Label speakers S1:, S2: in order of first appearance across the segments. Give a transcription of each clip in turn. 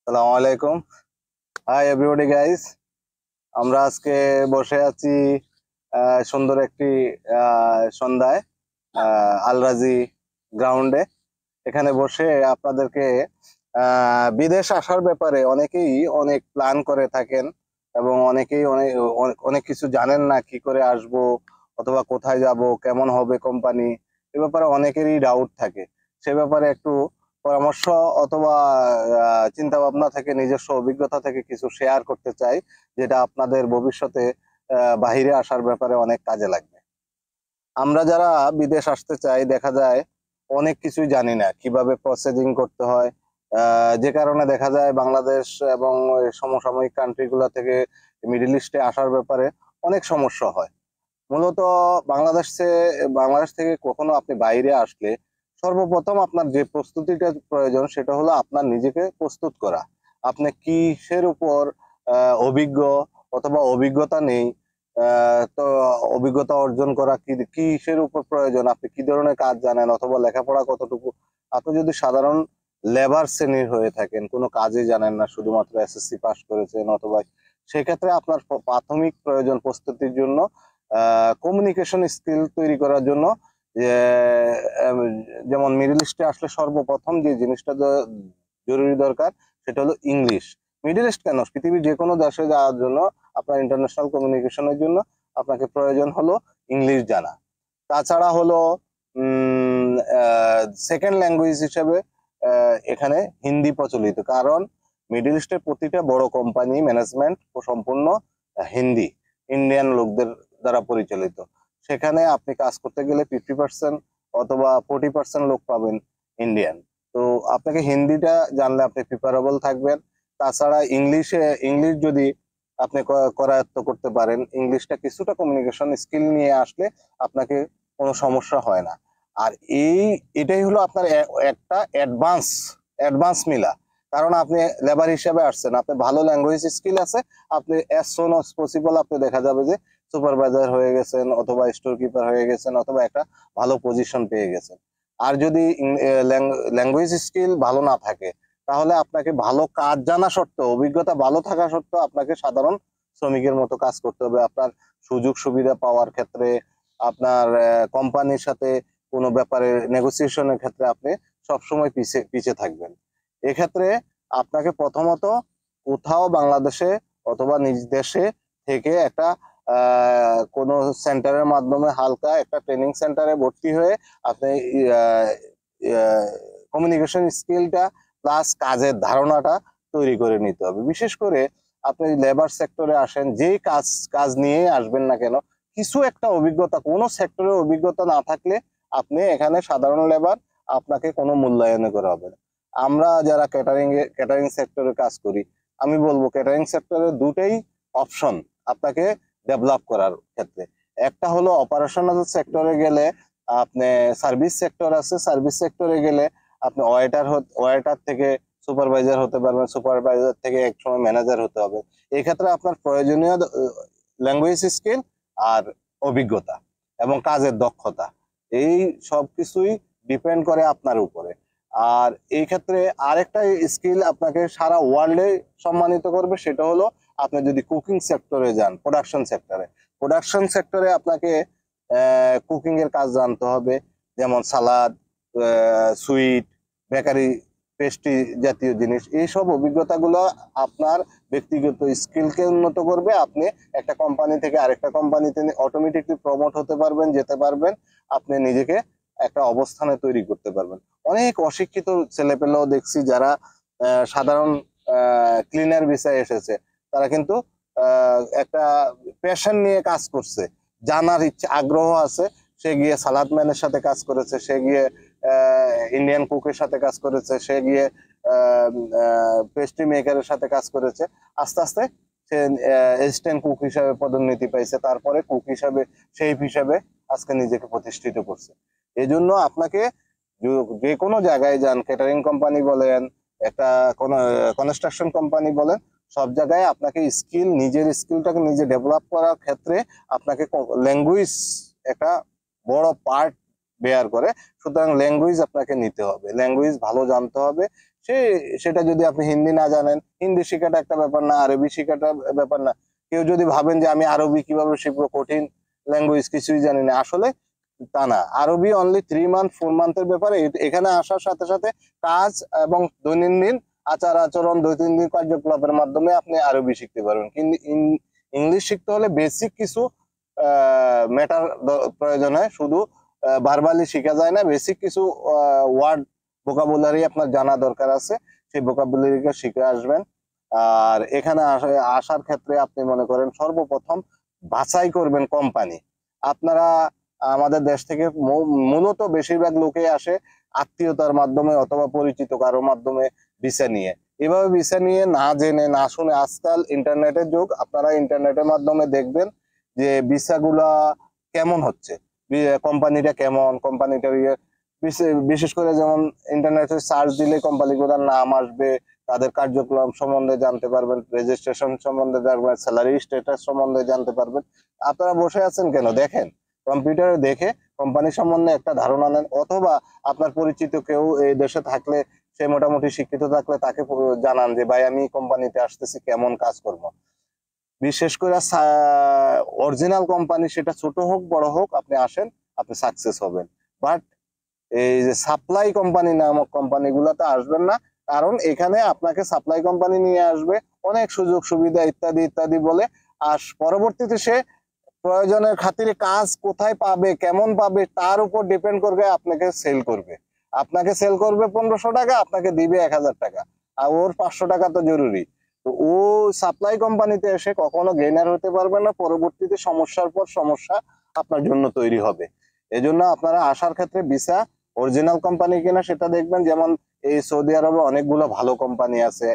S1: আসসালামু আলাইকুম। Hi everybody guys. আমরা আজকে বসে আছি সুন্দর একটি সন্ধ্যায় আলরাজি গ্রাউন্ডে। এখানে বসে আপনাদেরকে বিদেশ আসার ব্যাপারে অনেকেই অনেক প্ল্যান করে থাকেন এবং অনেকেই অনেক অনেক অনেক কিছু জানেন না, কি করে আসব অথবা কোথায় যাব, কেমন হবে কোম্পানি, এ ব্যাপারে অনেকেরই ডাউট থাকে। সে ব্যাপারে একটু পরামর্শ অথবা চিন্তা ভাবনা থেকে, নিজস্ব অভিজ্ঞতা থেকে কিছু শেয়ার করতে চাই, যেটা আপনাদের ভবিষ্যতে বাহিরে আসার ব্যাপারে অনেক কাজে লাগবে। আমরা যারা বিদেশ আসতে চাই, দেখা যায় অনেক কিছুই জানি না, কিভাবে প্রসেসিং করতে হয়। যে কারণে দেখা যায় বাংলাদেশ এবং ওই সমসাময়িক কান্ট্রিগুলো থেকে মিডল ইস্টে আসার ব্যাপারে অনেক সমস্যা হয়। মূলত বাংলাদেশ থেকে কখনো আপনি বাইরে আসলে সর্বপ্রথম আপনার যে প্রস্তুতিটা প্রয়োজন, সেটা হলো আপনার নিজেকে প্রস্তুত করা। আপনি কিসের উপর অভিজ্ঞ অথবা অভিজ্ঞতা নেই, তো অভিজ্ঞতা অর্জন করা কিসের উপর প্রয়োজন, আপনি কি ধরনের কাজ জানেন অথবা লেখাপড়া কতটুকু। আপনি যদি সাধারণ লেবার শ্রেণীর হয়ে থাকেন, কোনো কাজই জানেন না, শুধুমাত্র এসএসসি পাস করেছেন, অথবা সেক্ষেত্রে আপনার প্রাথমিক প্রয়োজন প্রস্তুতির জন্য কমিউনিকেশন স্কিল তৈরি করার জন্য। যে, আহ, যেমন মিডল ইস্টে আসলে সর্বপ্রথম যে জিনিসটা জরুরি দরকার, সেটা হলো ইংলিশ। মিডল ইস্ট কেন, পৃথিবীর যে কোনো দেশে যাওয়ার জন্য আপনার ইন্টারন্যাশনাল কমিউনিকেশনের জন্য আপনাকে প্রয়োজন হলো ইংলিশ জানা। তাছাড়া হলো সেকেন্ড ল্যাঙ্গুয়েজ হিসেবে এখানে হিন্দি প্রচলিত, কারণ মিডল ইস্টের প্রতিটা বড় কোম্পানি ম্যানেজমেন্ট সম্পূর্ণ হিন্দি ইন্ডিয়ান লোকদের দ্বারা পরিচালিত। সেখানে আপনি কাজ করতে গেলে 50% অথবা 40% লোক পাবেন ইন্ডিয়ান। তো আপনাকে হিন্দিটা জানলে আপনি প্রিপারেবল থাকবেন। তাছাড়া ইংলিশ যদি আপনি করায়ত্ত করতে পারেন, ইংলিশটা কিছুটা কমিউনিকেশন স্কিল নিয়ে আসলে আপনাকে কোনো সমস্যা হয় না। আর এটাই হলো আপনার একটা অ্যাডভান্স মিলা। কারণ আপনি লেবার হিসেবে আসছেন, আপনি ভালো ল্যাঙ্গুয়েজ স্কিল আছে, আপনি অ্যাজ সুন অ্যাজ পসিবল আপনি দেখা যাবে যে সুপারভাইজার হয়ে গেছেন, অথবা স্টোর কিপার হয়ে গেছেন, অথবা একটা ভালো পজিশন পেয়ে গেছেন। আর যদি ল্যাঙ্গুয়েজ স্কিল ভালো না থাকে, তাহলে আপনাকে ভালো কাজ জানা সত্ত্বেও, অভিজ্ঞতা ভালো থাকা সত্ত্বেও আপনাকে সাধারণ শ্রমিকের মতো কাজ করতে হবে। আপনার সুযোগ সুবিধা পাওয়ার ক্ষেত্রে, আপনার কোম্পানির সাথে কোনো ব্যাপারে নেগোসিয়েশনের ক্ষেত্রে আপনি সবসময় পিছিয়ে পিছিয়ে থাকবেন। এক্ষেত্রে আপনাকে প্রথমত কোথাও বাংলাদেশে অথবা নিজ দেশে থেকে একটা কোনো সেন্টারের মাধ্যমে হালকা একটা ট্রেনিং সেন্টারে ভর্তি হয়ে আপনি কমিউনিকেশন স্কিলটা প্লাস কাজের ধারণাটা তৈরি করে নিতে হবে। বিশেষ করে আপনি লেবার সেক্টরে আসেন, যেই কাজ নিয়ে আসবেন না কেন, কিছু একটা অভিজ্ঞতা, কোনো সেক্টরের অভিজ্ঞতা না থাকলে আপনি এখানে সাধারণ লেবার, আপনাকে কোনো মূল্যায়নে করা হবে না। আমরা যারা ক্যাটারিং সেক্টরে কাজ করি, আমি বলবো ক্যাটারিং সেক্টরে দুটাই অপশন আপনাকে ডেভেলপ করার ক্ষেত্রে। একটা হলো অপারেশনাল সেক্টরে গেলে আপনি সার্ভিস সেক্টর আছে, সার্ভিস সেক্টরে গেলে আপনি ওয়েটার থেকে সুপারভাইজার হতে পারবেন, সুপারভাইজার থেকে একসময় ম্যানেজার হতে হবে। এই ক্ষেত্রে আপনার প্রয়োজনীয় ল্যাঙ্গুয়েজ স্কিল আর অভিজ্ঞতা এবং কাজের দক্ষতা, এই সব কিছুই ডিপেন্ড করে আপনার উপরে। আর এই ক্ষেত্রে আরেকটা স্কিল আপনাকে সারা ওয়ার্ল্ডে সম্মানিত করবে, সেটা হলো আপনি যদি কুকিং সেক্টরে যান, প্রোডাকশন সেক্টরে আপনাকে কুকিং এর কাজ জানতে হবে। যেমন সালাদ, সুইট, বেকারি, পেস্ট্রি জাতীয় জিনিস, এইসব অভিজ্ঞতাগুলো আপনার ব্যক্তিগত স্কিলকে উন্নত করবে। আপনি একটা কোম্পানি থেকে আরেকটা কোম্পানিতে অটোমেটিকলি প্রমোট হতে পারবেন, যেতে পারবেন, আপনি নিজেকে একটা অবস্থানে তৈরি করতে পারবেন। অনেক অশিক্ষিত ছেলেপেলেও দেখছি যারা সাধারণ ক্লিনার ভিসায় এসেছে, তারা কিন্তু একটা প্যাশন নিয়ে কাজ করছে, জানার ইচ্ছা আগ্রহ আছে। সে গিয়ে সালাদম্যানের সাথে কাজ করেছে, সে গিয়ে ইন্ডিয়ান কুকের সাথে কাজ করেছে, সে গিয়ে পেস্ট্রি মেকারের সাথে কাজ করেছে। আস্তে আস্তে সে অ্যাসিস্ট্যান্ট কুক হিসাবে পদোন্নতি পাইছে, তারপরে কুক হিসাবে, শেফ হিসাবে আজকে নিজেকে প্রতিষ্ঠিত করছে। এই জন্য আপনাকে যে কোনো জায়গায় যান, ক্যাটারিং কোম্পানি বলেন, একটা কোনো কনস্ট্রাকশন কোম্পানি বলেন, সব জায়গায় আপনাকে নিজের স্কিলটাকে নিজে ডেভেলপ করার ক্ষেত্রে আপনাকে ল্যাঙ্গুয়েজ একটা বড় পার্ট বেয়ার করে। সুতরাং ল্যাঙ্গুয়েজ আপনাকে নিতে হবে, ল্যাঙ্গুয়েজ ভালো জানতে হবে। সেটা যদি আপনি হিন্দি না জানেন, হিন্দি শেখাটা একটা ব্যাপার না, আরবি শেখাটা ব্যাপার না। কেউ যদি ভাবেন যে আমি আরবি কিভাবে শিখবো, কঠিন ল্যাঙ্গুয়েজ, কিছুই জানি না, আসলে তা না। আরবি অনলি 3 মান্থ 4 মান্থের ব্যাপারে। এখানে আসার সাথে সাথে কাজ এবং দৈনন্দিন আচার আচরণ, দৈনন্দিন কার্যকলাপের মাধ্যমে আপনি আরবি শিখতে পারবেন। কিন্তু ইংলিশ শিখতে হলে বেসিক কিছু ম্যাটার প্রয়োজন হয়, শুধু ভার্বালি শেখা যায় না, বেসিক কিছু ওয়ার্ড ভোকাবুলারি আপনার জানা দরকার আছে, সেই ভোকাবুলারিকে শিখে আসবেন। আর এখানে আসার ক্ষেত্রে আপনি মনে করেন সর্বপ্রথম বাছাই করবেন কোম্পানি। আপনারা আমাদের দেশ থেকে মূলত বেশিরভাগ লোকে আসে আত্মীয়তার মাধ্যমে অথবা পরিচিত কারোর মাধ্যমে ভিসা নিয়ে। এভাবে ভিসা নিয়ে না জেনে না শুনে, আজকাল ইন্টারনেটের যুগ, আপনারা ইন্টারনেটের মাধ্যমে দেখবেন যে ভিসাগুলা কেমন হচ্ছে, কোম্পানিটা কেমন, কোম্পানিটার বিশেষ করে যেমন ইন্টারনেটে সার্চ দিলে কোম্পানিগুলোর নাম আসবে, তাদের কার্যক্রম সম্বন্ধে জানতে পারবেন, রেজিস্ট্রেশন সম্বন্ধে জানবেন, স্যালারি স্ট্যাটাস সম্বন্ধে জানতে পারবেন। আপনারা বসে আছেন কেন, দেখেন, কম্পিউটারে দেখে কোম্পানি সম্বন্ধে একটা ধারণা নেন, অথবা আপনার পরিচিত কেউ এই দেশে থাকলে, সে মোটামুটি শিক্ষিত থাকলে তাকে জানান যে ভাই আমি কোম্পানিতে আসতেছি, কেমন কাজ করব। বিশেষ করে অরিজিনাল কোম্পানি, সেটা ছোট হোক বড় হোক, আপনি আসেন, আপনি সাকসেস হবেন। বাট এই যে সাপ্লাই কোম্পানি নামক কোম্পানিগুলোতে আসবেন না, কারণ এখানে আপনাকে সাপ্লাই কোম্পানি নিয়ে আসবে অনেক সুযোগ সুবিধা ইত্যাদি ইত্যাদি বলে, আর পরবর্তীতে সে প্রয়োজনের খাতিরে কাজ কোথায় পাবে, কেমন পাবে, তার উপর ডিপেন্ড করবে আপনাকে সেল করবে। আপনাকে সেল করবে 1500 টাকা, আপনাকে দিবে 1000 টাকা, আর ওর 500 টাকা তো জরুরি। তো ও সাপ্লাই কোম্পানিতে এসে কখনো গেইনার হতে পারবে না, পরবর্তীতে সমস্যার পর সমস্যা আপনার জন্য তৈরি হবে। এজন্য আপনারা আসার ক্ষেত্রে ভিসা অরিজিনাল কোম্পানি কিনা সেটা দেখবেন। যেমন এই সৌদি আরবে অনেকগুলো ভালো কোম্পানি আছে,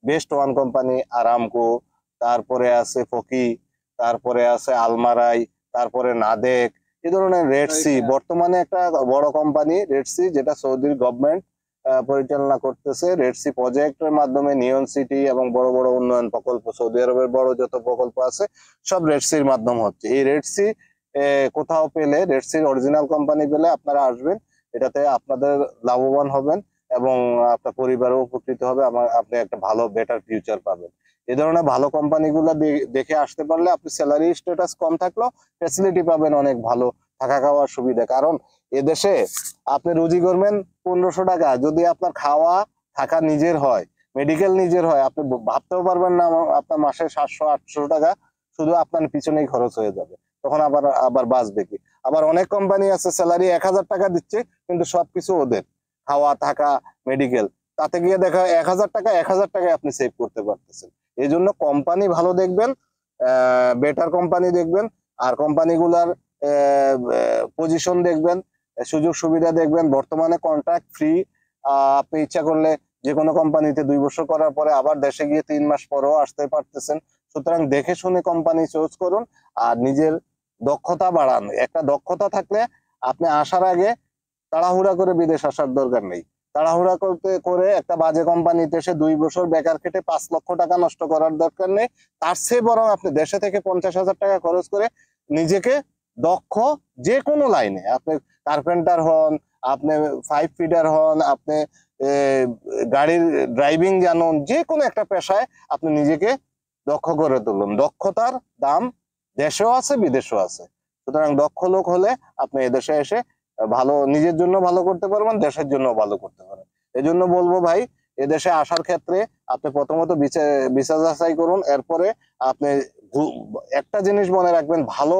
S1: বেস্ট ওয়ান কোম্পানি, আরামকো, তারপরে আছে ফকি, তারপরে আছে আলমারাই, তারপরে নাদেক, এই ধরনের রেড সি, বর্তমানে একটা বড় কোম্পানি রেড সি, যেটা সৌদির গভর্নমেন্ট পরিচালনা করতেছে। রেড সি প্রজেক্টের মাধ্যমে নিয়ন সিটি এবং বড় বড় উন্নয়ন প্রকল্প, সৌদি আরবের বড় যত প্রকল্প আছে সব রেড সির মাধ্যমে হচ্ছে। এই রেড সি কোথাও পেলে, রেড সির অরিজিনাল কোম্পানি পেলে আপনারা আসবেন, এটাতে আপনাদের লাভবান হবেন এবং আপনার পরিবারও উপকৃত হবে, আপনি একটা ভালো বেটার ফিউচার পাবেন। এই ধরনের ভালো কোম্পানিগুলো দেখে আসতে পারলে আপনি স্যালারি স্ট্যাটাস কম থাকলেও ফ্যাসিলিটি পাবেন অনেক ভালো, থাকা খাওয়ার সুবিধা। কারণ এদেশে আপনি রুজি করবেন 1500 টাকা, যদি আপনার খাওয়া থাকা নিজের হয়, মেডিকেল নিজের হয়, আপনি ভাবতেও পারবেন না আপনার মাসে 700-800 টাকা শুধু আপনার পিছনেই খরচ হয়ে যাবে। তখন আবার আবার বাঁচবে কি? আবার অনেক কোম্পানি আছে স্যালারি 1000 টাকা দিচ্ছে, কিন্তু সবকিছু ওদের, খাওয়া থাকা মেডিকেল, তাতে গিয়ে দেখা 1000 টাকা 1000 টাকায় আপনি সেভ করতে পারতেছেন। এই জন্য কোম্পানি ভালো দেখবেন, বেটার কোম্পানি দেখবেন, আর কোম্পানিগুলার পজিশন দেখবেন, সুযোগ সুবিধা দেখবেন। বর্তমানে কন্ট্রাক্ট ফ্রি, আপনি ইচ্ছা করলে যে কোনো কোম্পানিতে 2 বছর করার পরে আবার দেশে গিয়ে 3 মাস পরেও আসতে পারতেছেন। সুতরাং দেখে শুনে কোম্পানি চুজ করুন আর নিজের দক্ষতা বাড়ান। একটা দক্ষতা থাকলে আপনি আসার আগে তাড়াহুড়া করে বিদেশ আসার দরকার নেই। তাড়াহুড়া করে একটা বাজে কোম্পানিতে এসে 2 বছর বেকার খেটে 5 লক্ষ টাকা নষ্ট করার দরকার নেই। তার চেয়ে বরং আপনি দেশে থেকে 50,000 টাকা খরচ করে নিজেকে দক্ষ যে কোনো লাইনে, আপনি কার্পেন্টার হন, আপনি 5 ফিটার হন, আপনি গাড়ির ড্রাইভিং জানুন, যে কোনো একটা পেশায় আপনি নিজেকে দক্ষ করে তুলুন। দক্ষতার দাম দেশেও আছে, বিদেশেও আছে। সুতরাং দক্ষ লোক হলে আপনি এদেশে এসে ভালো, নিজের জন্য ভালো করতে পারবেন, দেশের জন্য ভালো করতে পারবেন। এই জন্য বলবো ভাই, এদেশে আসার ক্ষেত্রে আপনি প্রথমত ভিসা যাচাই করুন। এরপরে আপনি একটা জিনিস মনে রাখবেন, ভালো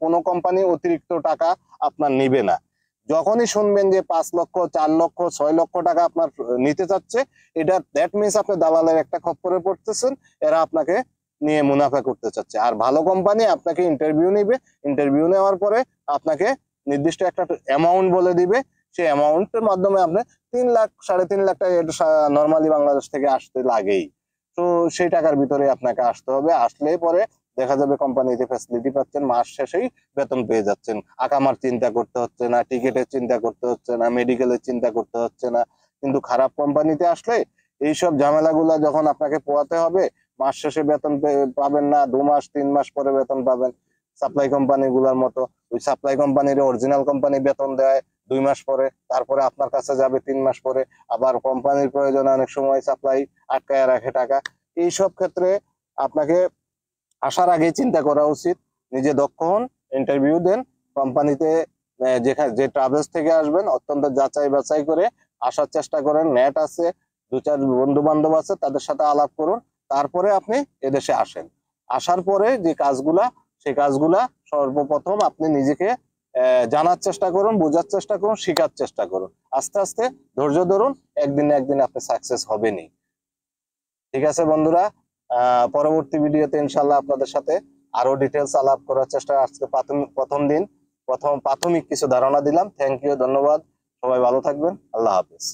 S1: কোনো কোম্পানি অতিরিক্ত টাকা আপনার নিবে না। যখনই শুনবেন যে 5 লক্ষ 4 লক্ষ 6 লক্ষ টাকা আপনার নিতে চাচ্ছে, এটা দ্যাট মিনস আপনি দালালের একটা খপ্পরে পড়তেছেন, এরা আপনাকে নিয়ে মুনাফা করতে চাচ্ছে। আর ভালো কোম্পানি আপনাকে ইন্টারভিউ নিবে, ইন্টারভিউ নেওয়ার পরে আপনাকে নির্দিষ্ট একটা অ্যামাউন্ট বলে দিবে, সেই অ্যামাউন্টের মাধ্যমে আপনি 3 লাখ 3.5 লাখ টাকা নর্মালি বাংলাদেশ থেকে আসতে লাগেই। তো সেই টাকার ভিতরে আপনাকে আসতে হবে। আসলে পরে দেখা যাবে কোম্পানিতে ফ্যাসিলিটি পাচ্ছেন, মাস শেষেই বেতন পেয়ে যাচ্ছেন, আকামার চিন্তা করতে হচ্ছে না, টিকিটের চিন্তা করতে হচ্ছে না, মেডিকেলের চিন্তা করতে হচ্ছে না। কিন্তু খারাপ কোম্পানিতে আসলে এইসব ঝামেলাগুলা যখন আপনাকে পোয়াতে হবে, মাস শেষে বেতন পাবেন না, 2 মাস 3 মাস পরে বেতন পাবেন। সাপ্লাই কোম্পানি গুলার মতো, ওই সাপ্লাই কোম্পানির অরিজিনাল কোম্পানি বেতন দেয় 2 মাস পরে, তারপরে আপনার কাছে যাবে 3 মাস পরে, আবার কোম্পানির প্রয়োজনে অনেক সময় সাপ্লাই আটকায় রাখে টাকা। এইসব ক্ষেত্রে আপনাকে আসার আগে চিন্তা করা উচিত। নিজে দক্ষ হন, ইন্টারভিউ দেন কোম্পানিতে, যেখানে যে ট্রাভেলস থেকে আসবেন অত্যন্ত যাচাই বাছাই করে আসার চেষ্টা করেন। নেট আছে, 2-4 বন্ধু বান্ধব আছে, তাদের সাথে আলাপ করুন, তারপরে আপনি এদেশে আসেন। আসার পরে যে কাজগুলা, সেই কাজগুলা সর্বপ্রথম আপনি নিজেকে জানার চেষ্টা করুন, বোঝার চেষ্টা করুন, শেখার চেষ্টা করুন। আস্তে আস্তে ধৈর্য ধরুন, একদিন না একদিন আপনি সাকসেস হবেনই। ঠিক আছে বন্ধুরা, পরবর্তী ভিডিওতে ইনশাল্লাহ আপনাদের সাথে আরো ডিটেলস আলাপ করার চেষ্টা। আজকে প্রথম দিন, প্রাথমিক কিছু ধারণা দিলাম। থ্যাংক ইউ, ধন্যবাদ। সবাই ভালো থাকবেন। আল্লাহ হাফেজ।